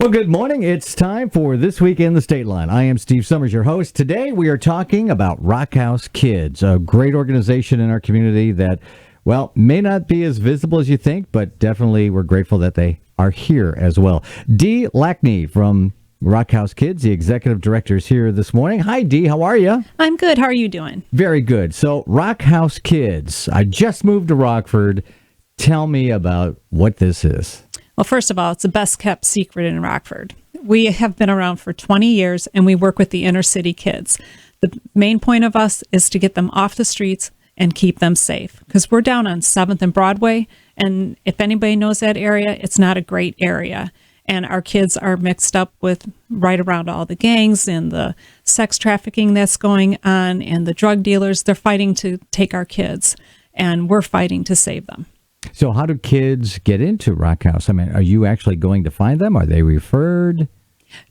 Well, good morning. It's time for This Week in the Stateline. I am Steve Summers, your host. Today we are talking about Rock House Kids, a great organization in our community that, well, may not be as visible as you think, but definitely we're grateful that they are here as well. Dee Lacny from Rock House Kids, the executive director, is here this morning. Hi, Dee. How are you? I'm good. How are you doing? Very good. So, Rock House Kids, I just moved to Rockford. Tell me about what this is. Well, first of all, it's the best kept secret in Rockford. We have been around for 20 years and we work with the inner city kids. The main point of us is to get them off the streets and keep them safe because we're down on 7th and Broadway. And if anybody knows that area, it's not a great area. And our kids are mixed up with right around all the gangs and the sex trafficking that's going on and the drug dealers. They're fighting to take our kids and we're fighting to save them. So how do kids get into Rock House? I mean, are you actually going to find them? Are they referred?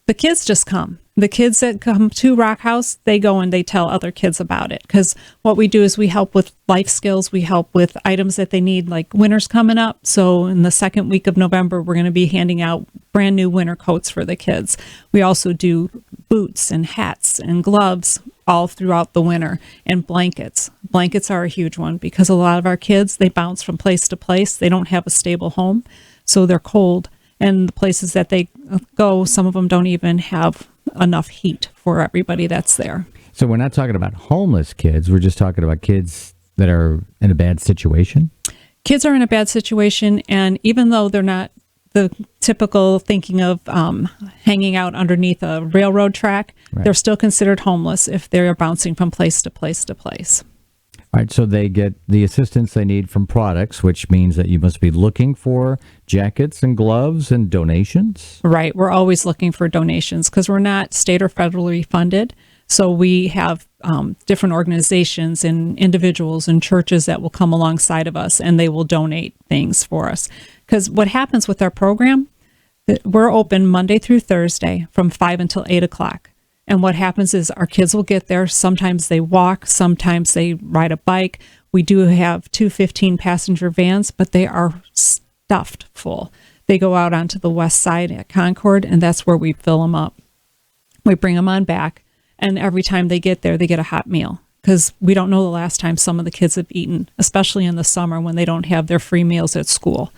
The kids just come. The kids that come to Rock House, they go and they tell other kids about it. Because what we do is we help with life skills. We help with items that they need, like winter's coming up. So in the second week of November, we're going to be handing out brand new winter coats for the kids. We also do boots and hats and gloves all throughout the winter, and blankets. Blankets are a huge one because a lot of our kids, they bounce from place to place. They don't have a stable home, so they're cold. And the places that they go, some of them don't even have enough heat for everybody that's there. So we're not talking about homeless kids. We're just talking about kids that are in a bad situation? Kids are in a bad situation, and even though they're not the typical thinking of hanging out underneath a railroad track, right, they're still considered homeless if they're bouncing from place to place to place. All right, so they get the assistance they need from products, which means that you must be looking for jackets and gloves and donations? Right, we're always looking for donations because we're not state or federally funded. So we have different organizations and individuals and churches that will come alongside of us and they will donate things for us. Because what happens with our program, we're open Monday through Thursday from 5 until 8 o'clock. And what happens is our kids will get there. Sometimes they walk, sometimes they ride a bike. We do have 2 15-passenger vans, but they are stuffed full. They go out onto the west side at Concord, and that's where we fill them up. We bring them on back, and every time they get there, they get a hot meal. Because we don't know the last time some of the kids have eaten, especially in the summer when they don't have their free meals at school.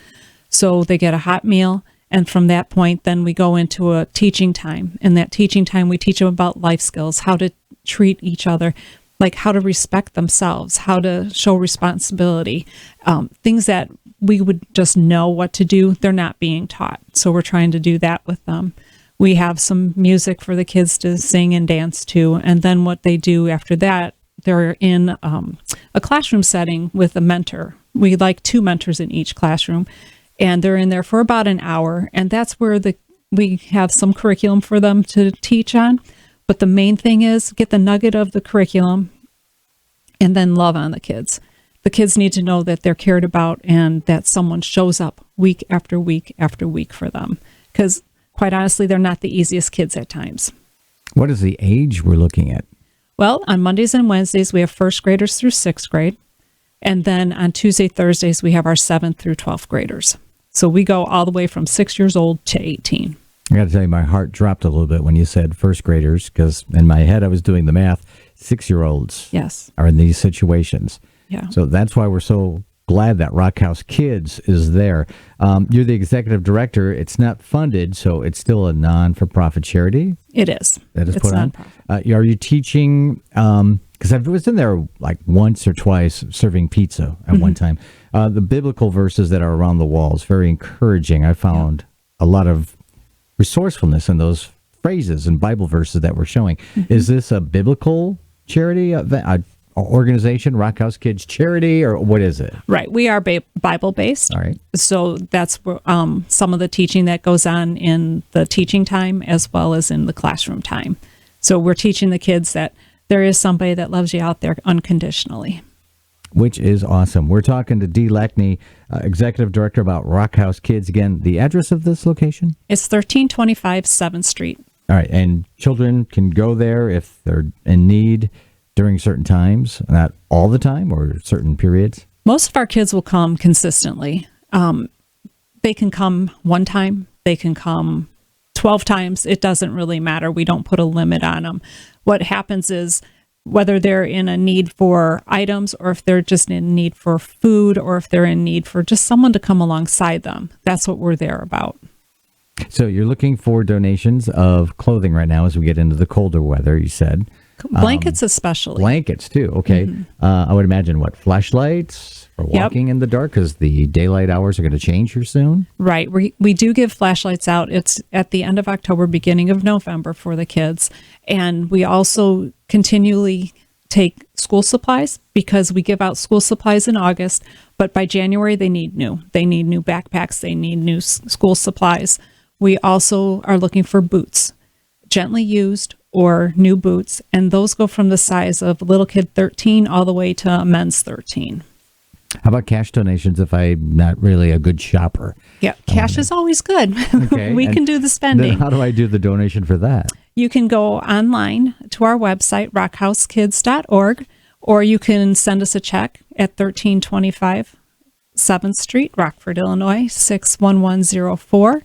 So they get a hot meal. And from that point, then we go into a teaching time. In that teaching time, we teach them about life skills, how to treat each other, like how to respect themselves, how to show responsibility, things that we would just know what to do. They're not being taught. So we're trying to do that with them. We have some music for the kids to sing and dance to. And then what they do after that, they're in a classroom setting with a mentor. We like 2 mentors in each classroom. And they're in there for about an hour. And that's where we have some curriculum for them to teach on. But the main thing is get the nugget of the curriculum and then love on the kids. The kids need to know that they're cared about and that someone shows up week after week after week for them. Because quite honestly, they're not the easiest kids at times. What is the age we're looking at? Well, on Mondays and Wednesdays, we have first graders through 6th grade. And then on Tuesday, Thursdays, we have our 7th through 12th graders. So we go all the way from 6 years old to 18. I got to tell you, my heart dropped a little bit when you said first graders, because in my head I was doing the math. 6-year-olds yes, are in these situations. Yeah. So that's why we're so glad that Rock House Kids is there. You're the executive director. It's not funded, so it's still a non-for-profit charity? It is. That is it's put on? Are you teaching... because I was in there like once or twice serving pizza at one time. The biblical verses that are around the walls, very encouraging. I found a lot of resourcefulness in those phrases and Bible verses that we're showing. Is this a biblical charity, a organization, Rock House Kids Charity, or what is it? Right. We are Bible-based. All right. So that's where, some of the teaching that goes on in the teaching time as well as in the classroom time. So we're teaching the kids that there is somebody that loves you out there unconditionally. Which is awesome. We're talking to Dee Lacny, Executive Director, about Rock House Kids. Again, the address of this location? It's 1325 7th Street. All right, and children can go there if they're in need during certain times, not all the time or certain periods? Most of our kids will come consistently. They can come one time. They can come 12 times, it doesn't really matter. We don't put a limit on them. What happens is whether they're in a need for items or if they're just in need for food or if they're in need for just someone to come alongside them, that's what we're there about. So you're looking for donations of clothing right now as we get into the colder weather, you said. Blankets especially. Blankets too. Okay. I would imagine flashlights for walking in the dark because the daylight hours are going to change here soon. Right. We do give flashlights out. It's at the end of October, beginning of November for the kids. And we also continually take school supplies because we give out school supplies in August, but by January they need new. They need new backpacks. They need new school supplies. We also are looking for boots, gently used or new boots, and those go from the size of little kid 13 all the way to men's 13. How about cash donations if I'm not really a good shopper? Yeah, cash is always good. Okay. We can do the spending. Then how do I do the donation for that? You can go online to our website, rockhousekids.org, or you can send us a check at 1325 7th Street, Rockford, Illinois, 61104,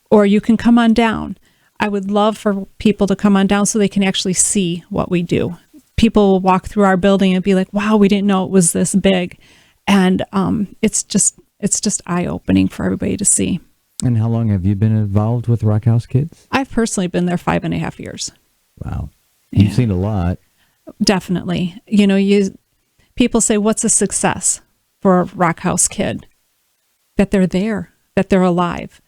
or you can come on down. I would love for people to come on down so they can actually see what we do. People will walk through our building and be like, wow, we didn't know it was this big. And it's just eye-opening for everybody to see. And how long have you been involved with Rock House Kids? I've personally been there 5.5 years. Wow. You've seen a lot. Definitely. People say, what's a success for a Rock House Kid? That they're there, that they're alive.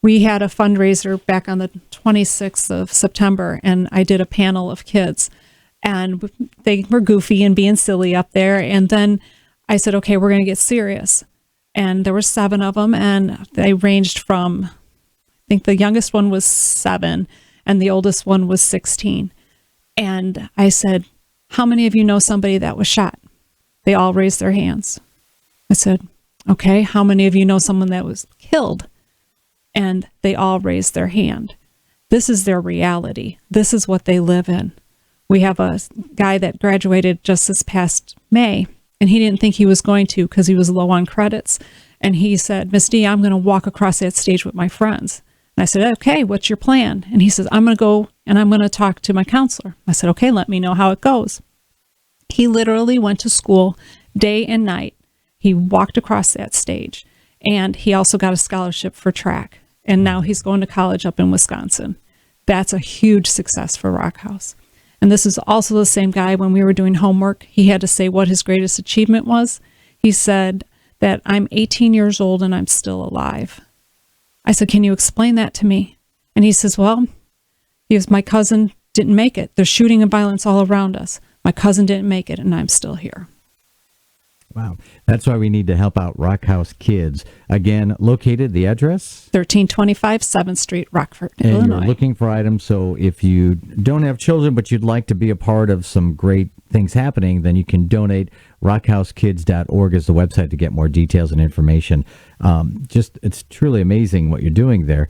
We had a fundraiser back on the 26th of September, and I did a panel of kids, and they were goofy and being silly up there. And then I said, okay, we're going to get serious. And there were 7 of them, and they ranged from, I think the youngest one was 7, and the oldest one was 16. And I said, how many of you know somebody that was shot? They all raised their hands. I said, okay, how many of you know someone that was killed? And they all raised their hand. This is their reality. This is what they live in. We have a guy that graduated just this past May, and he didn't think he was going to because he was low on credits. And he said, Miss Dee, I'm going to walk across that stage with my friends. And I said, okay, what's your plan? And he says, I'm going to go and I'm going to talk to my counselor. I said, okay, let me know how it goes. He literally went to school day and night. He walked across that stage. And he also got a scholarship for track. And now he's going to college up in Wisconsin. That's a huge success for Rock House. And this is also the same guy, when we were doing homework, he had to say what his greatest achievement was. He said that I'm 18 years old and I'm still alive. I said, can you explain that to me? And he says, well, my cousin didn't make it. There's shooting and violence all around us. My cousin didn't make it and I'm still here. Wow. That's why we need to help out Rock House Kids. Again, located, the address? 1325 7th Street, Rockford, and Illinois. You're looking for items, so if you don't have children but you'd like to be a part of some great things happening, then you can donate. rockhousekids.org is the website to get more details and information. It's truly amazing what you're doing there.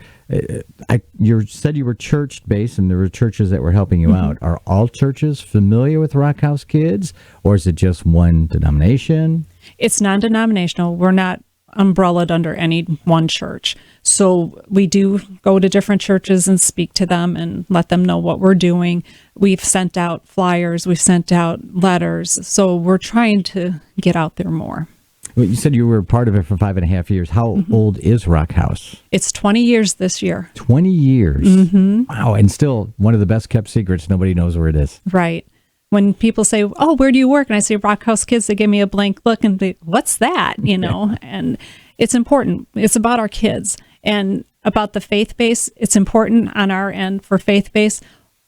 You said you were church-based and there were churches that were helping you out. Are all churches familiar with Rock House Kids, or is it just one denomination? It's non-denominational. We're not umbrellaed under any one church. So we do go to different churches and speak to them and let them know what we're doing. We've sent out flyers. We've sent out letters. So we're trying to get out there more. Well, you said you were part of it for 5.5 years. How old is Rock House? It's 20 years this year. 20 years. Mm-hmm. Wow. And still one of the best kept secrets. Nobody knows where it is. Right. When people say, oh, where do you work? And I say, Rock House Kids, they give me a blank look and they, what's that? And it's important. It's about our kids and about the faith base. It's important on our end for faith base,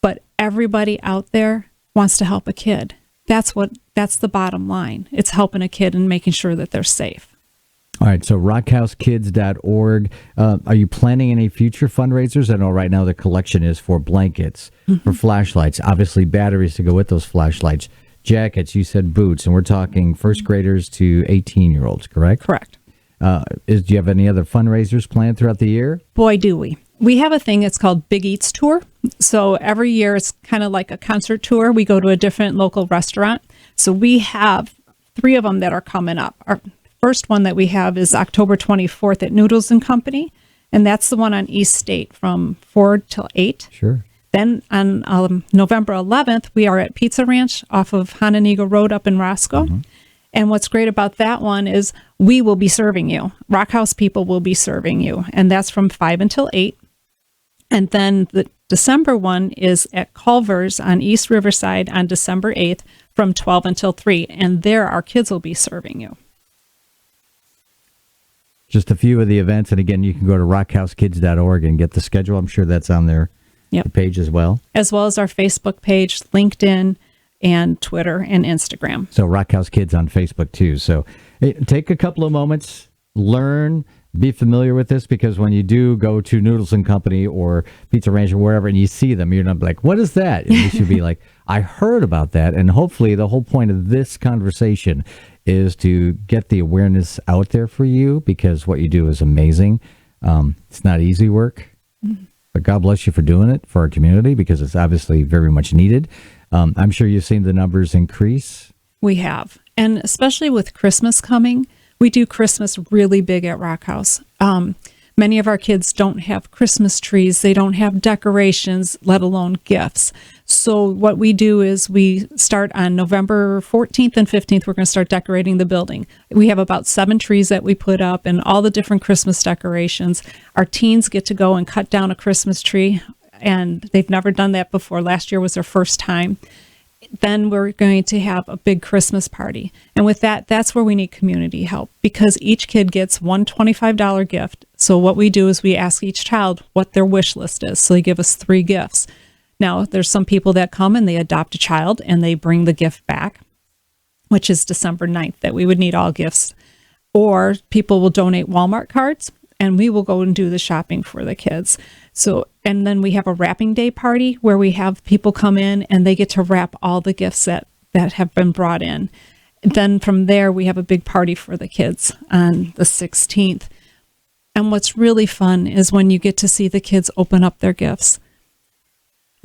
but everybody out there wants to help a kid. That's the bottom line. It's helping a kid and making sure that they're safe. All right, so rockhousekids.org. Are you planning any future fundraisers? I know right now the collection is for blankets, for flashlights, obviously batteries to go with those flashlights, jackets, you said boots, and we're talking first graders to 18-year-olds, correct? Correct. Do you have any other fundraisers planned throughout the year? Boy, do we. We have a thing, it's called Big Eats Tour. So every year it's kind of like a concert tour. We go to a different local restaurant. So we have 3 of them that are coming up. Our first one that we have is October 24th at Noodles and Company, And that's the one on East State from 4 till 8. Sure. Then on November 11th, we are at Pizza Ranch off of Hononegah Road up in Roscoe. And what's great about that one is we will be serving you. Rock House people will be serving you. And that's from 5 until 8. And then the December one is at Culver's on East Riverside on December 8th from 12 until 3. And there our kids will be serving you. Just a few of the events. And again, you can go to rockhousekids.org and get the schedule. I'm sure that's on their page as well. As well as our Facebook page, LinkedIn, and Twitter and Instagram. So Rock House Kids on Facebook too. So take a couple of moments, learn, be familiar with this, because when you do go to Noodles and Company or Pizza Ranch or wherever and you see them, you're not like, what is that? And you should be like, I heard about that. And hopefully the whole point of this conversation is to get the awareness out there for you, because what you do is amazing. It's not easy work, but God bless you for doing it for our community, because it's obviously very much needed. I'm sure you've seen the numbers increase. We have. And especially with Christmas coming, we do Christmas really big at Rock House. Many of our kids don't have Christmas trees. They don't have decorations, let alone gifts. So what we do is we start on November 14th and 15th. We're going to start decorating the building. We have about 7 trees that we put up and all the different Christmas decorations. Our teens get to go and cut down a Christmas tree, and they've never done that before. Last year was their first time. Then we're going to have a big Christmas party. And with that, that's where we need community help, because each kid gets one $25 gift. So what we do is we ask each child what their wish list is. So they give us 3 gifts. Now, there's some people that come and they adopt a child and they bring the gift back, which is December 9th, that we would need all gifts. Or people will donate Walmart cards, and we will go and do the shopping for the kids. So, and then we have a wrapping day party where we have people come in and they get to wrap all the gifts that have been brought in. And then from there, we have a big party for the kids on the 16th. And what's really fun is when you get to see the kids open up their gifts.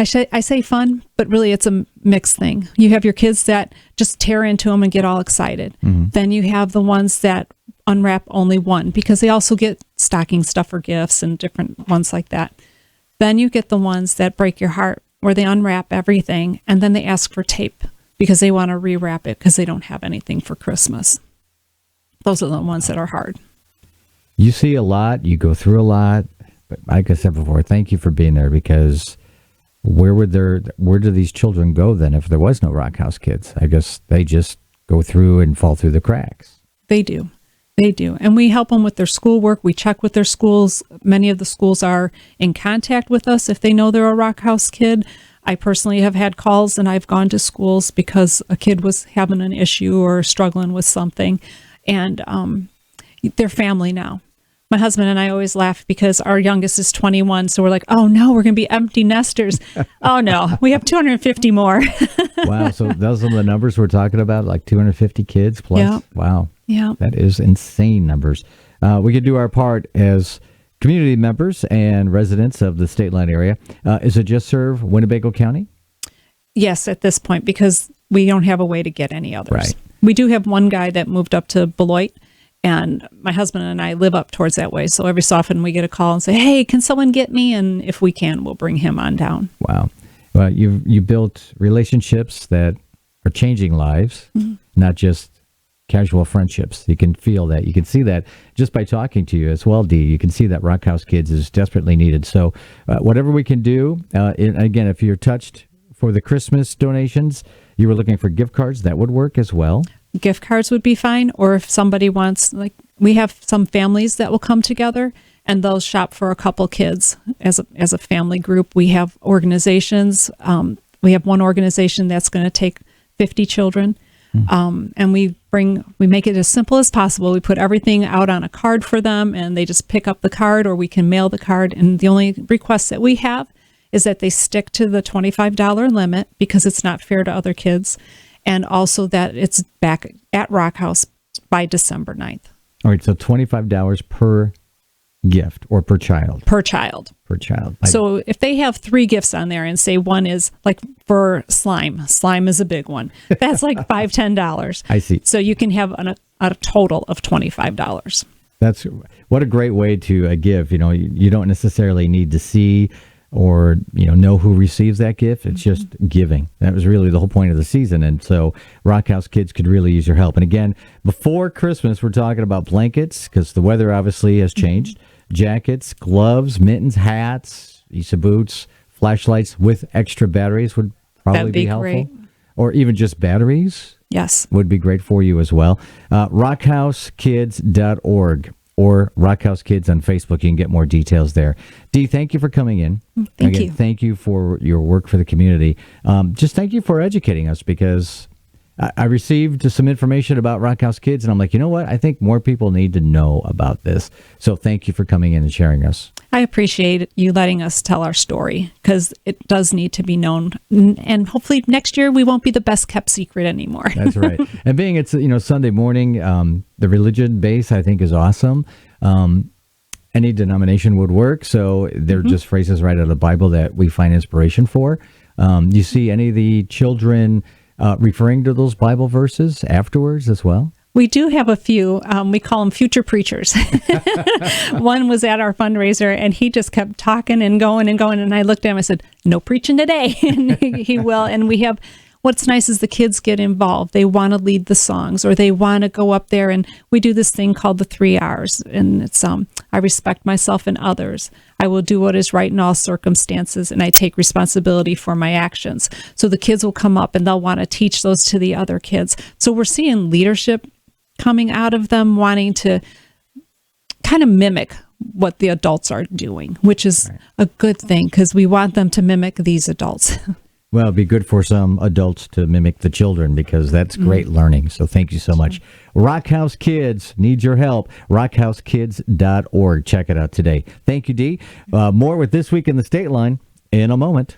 I say fun, but really it's a mixed thing. You have your kids that just tear into them and get all excited. Then you have the ones that unwrap only one, because they also get stocking stuffer gifts and different ones like that. Then you get the ones that break your heart, where they unwrap everything and then they ask for tape because they want to rewrap it because they don't have anything for Christmas. Those are the ones that are hard. You see a lot, you go through a lot, but like I said before, thank you for being there, because where do these children go then if there was no Rock House Kids? I guess they just go through and fall through the cracks. They do. They do. And we help them with their schoolwork. We check with their schools. Many of the schools are in contact with us if they know they're a Rock House kid. I personally have had calls and I've gone to schools because a kid was having an issue or struggling with something, and they're family now. My husband and I always laugh because our youngest is 21. So we're like, oh no, we're going to be empty nesters. Oh no, we have 250 more. Wow. So those are the numbers we're talking about, like 250 kids plus. Yeah. Wow. Yeah. That is insane numbers. We could do our part as community members and residents of the Stateline area. Is it just serve Winnebago County? Yes, at this point, because we don't have a way to get any others. Right. We do have one guy that moved up to Beloit, and my husband and I live up towards that way. So every so often we get a call and say, hey, can someone get me? And if we can, we'll bring him on down. Wow. Well, you built relationships that are changing lives, not just casual friendships. You can feel that. You can see that just by talking to you as well, Dee. You can see that Rock House Kids is desperately needed. So whatever we can do, again, if you're touched for the Christmas donations, you were looking for gift cards, that would work as well. Gift cards would be fine. Or if somebody wants, like we have some families that will come together and they'll shop for a couple kids as a family group. We have organizations. We have one organization that's going to take 50 children. And we make it as simple as possible. We put everything out on a card for them and they just pick up the card, or we can mail the card. And the only request that we have is that they stick to the $25 limit, because it's not fair to other kids. And also that it's back at Rock House by December 9th. All right. So $25 per gift or per child? Per child. Per child. So if they have 3 gifts on there and say one is like for slime is a big one. That's like $5, $10. I see. So you can have a total of $25. That's what a great way to give. You don't necessarily need to see or know who receives that gift. It's just giving. That was really the whole point of the season. And so Rock House Kids could really use your help. And again, before Christmas, we're talking about blankets because the weather obviously has changed. Jackets, gloves, mittens, hats, Issa boots, flashlights with extra batteries would probably That'd be helpful. great. Or even just batteries. Yes. Would be great for you as well. RockHouseKids.org or Rock House Kids on Facebook. You can get more details there. Dee, thank you for coming in. Thank you. Thank you for your work for the community. Just thank you for educating us because I received some information about Rock House Kids, and I'm like, you know what? I think more people need to know about this. So thank you for coming in and sharing us. I appreciate you letting us tell our story because it does need to be known. And hopefully next year we won't be the best kept secret anymore. That's right. And being it's Sunday morning, the religion base I think is awesome. Any denomination would work. So they're just phrases right out of the Bible that we find inspiration for. You see any of the children referring to those Bible verses afterwards as well? We do have a few. We call them future preachers. One was at our fundraiser, and he just kept talking and going and going. And I looked at him, I said, no preaching today. And he will. And we have, what's nice is the kids get involved. They want to lead the songs, or they want to go up there. And we do this thing called the 3 R's. And it's, I respect myself and others. I will do what is right in all circumstances, and I take responsibility for my actions. So the kids will come up and they'll want to teach those to the other kids. So we're seeing leadership coming out of them wanting to kind of mimic what the adults are doing, which is a good thing because we want them to mimic these adults. Well, it'd be good for some adults to mimic the children because that's great learning. So thank you so much. Rock House Kids needs your help. RockHouseKids.org. Check it out today. Thank you, Dee. More with This Week in the Stateline in a moment.